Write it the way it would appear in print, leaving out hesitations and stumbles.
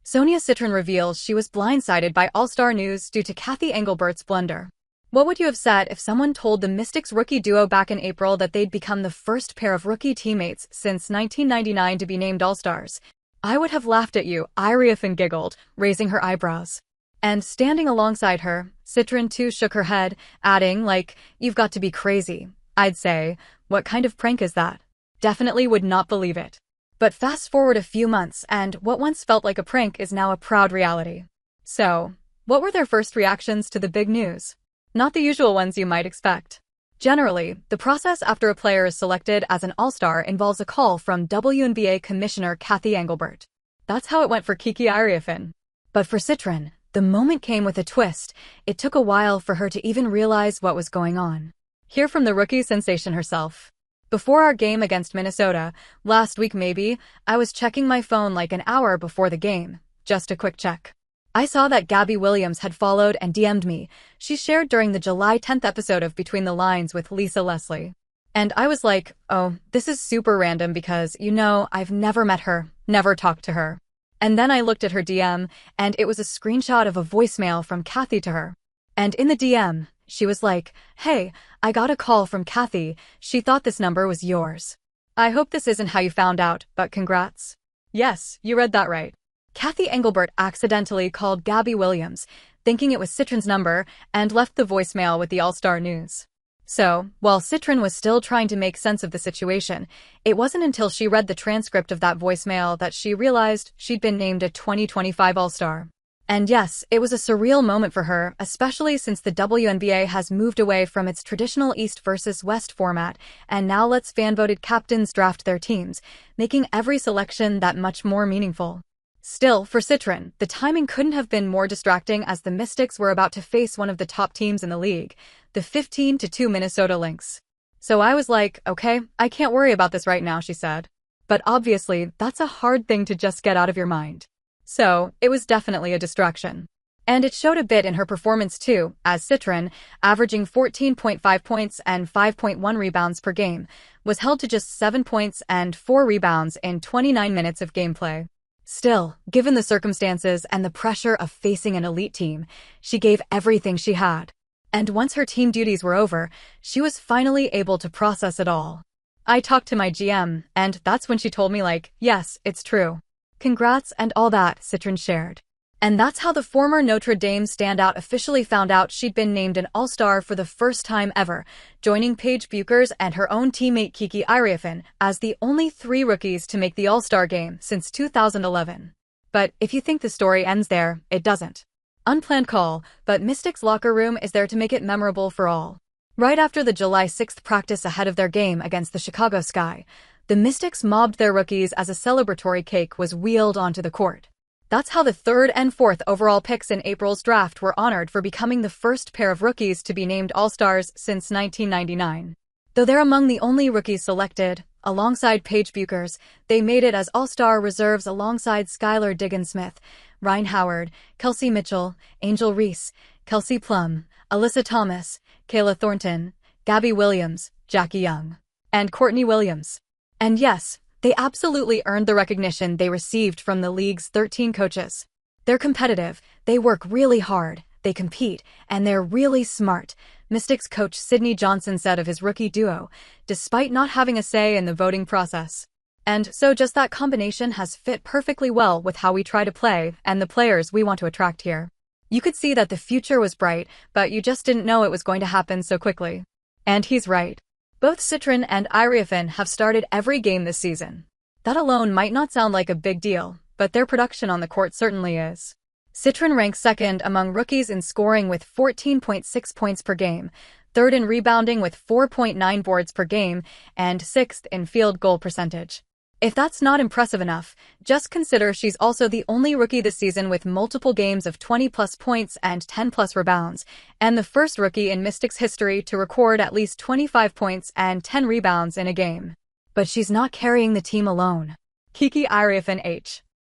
Sonia Citron reveals she was blindsided by All-Star news due to Cathy Engelbert's blunder. What would you have said if someone told the Mystics rookie duo back in April that they'd become the first pair of rookie teammates since 1999 to be named All-Stars? I would have laughed at you, Iriefin giggled, raising her eyebrows. And standing alongside her, Citron too shook her head, adding, you've got to be crazy. I'd say, what kind of prank is that? Definitely would not believe it. But fast forward a few months, and what once felt like a prank is now a proud reality. So, what were their first reactions to the big news? Not the usual ones you might expect. Generally, the process after a player is selected as an All-Star involves a call from WNBA Commissioner Cathy Engelbert. That's how it went for Kiki Iriefin. But for Citron, the moment came with a twist. It took a while for her to even realize what was going on. Hear from the rookie sensation herself. Before our game against Minnesota, last week maybe, I was checking my phone like an hour before the game. Just a quick check. I saw that Gabby Williams had followed and DM'd me. She shared during the July 10th episode of Between the Lines with Lisa Leslie. And I was like, oh, this is super random because, I've never met her, never talked to her. And then I looked at her DM, and it was a screenshot of a voicemail from Cathy to her. And in the DM, she was like, hey, I got a call from Cathy. She thought this number was yours. I hope this isn't how you found out, but congrats. Yes, you read that right. Cathy Engelbert accidentally called Gabby Williams, thinking it was Citron's number, and left the voicemail with the All-Star news. So, while Citron was still trying to make sense of the situation, it wasn't until she read the transcript of that voicemail that she realized she'd been named a 2025 All-Star. And yes, it was a surreal moment for her, especially since the WNBA has moved away from its traditional East versus West format and now lets fan-voted captains draft their teams, making every selection that much more meaningful. Still, for Citron, the timing couldn't have been more distracting as the Mystics were about to face one of the top teams in the league, the 15-2 Minnesota Lynx. So I was like, okay, I can't worry about this right now, she said. But obviously, that's a hard thing to just get out of your mind. So, it was definitely a distraction. And it showed a bit in her performance too, as Citron, averaging 14.5 points and 5.1 rebounds per game, was held to just 7 points and 4 rebounds in 29 minutes of gameplay. Still, given the circumstances and the pressure of facing an elite team, she gave everything she had. And once her team duties were over, she was finally able to process it all. I talked to my GM, and that's when she told me yes, it's true. Congrats and all that, Citron shared. And that's how the former Notre Dame standout officially found out she'd been named an All-Star for the first time ever, joining Paige Bueckers and her own teammate Kiki Iriefin as the only 3 rookies to make the All-Star game since 2011. But if you think the story ends there, it doesn't. Unplanned call, but Mystics' locker room is there to make it memorable for all. Right after the July 6th practice ahead of their game against the Chicago Sky, the Mystics mobbed their rookies as a celebratory cake was wheeled onto the court. That's how the 3rd and 4th overall picks in April's draft were honored for becoming the first pair of rookies to be named All-Stars since 1999. Though they're among the only rookies selected, alongside Paige Bueckers, they made it as All-Star reserves alongside Skylar Diggins-Smith, Ryan Howard, Kelsey Mitchell, Angel Reese, Kelsey Plum, Alyssa Thomas, Kayla Thornton, Gabby Williams, Jackie Young, and Courtney Williams. And yes, they absolutely earned the recognition they received from the league's 13 coaches. They're competitive, they work really hard, they compete, and they're really smart, Mystics coach Sydney Johnson said of his rookie duo, despite not having a say in the voting process. And so just that combination has fit perfectly well with how we try to play and the players we want to attract here. You could see that the future was bright, but you just didn't know it was going to happen so quickly. And he's right. Both Citron and Iriefin have started every game this season. That alone might not sound like a big deal, but their production on the court certainly is. Citron ranks 2nd among rookies in scoring with 14.6 points per game, 3rd in rebounding with 4.9 boards per game, and 6th in field goal percentage. If that's not impressive enough, just consider she's also the only rookie this season with multiple games of 20-plus points and 10-plus rebounds, and the first rookie in Mystics history to record at least 25 points and 10 rebounds in a game. But she's not carrying the team alone. Kiki Iriefin H.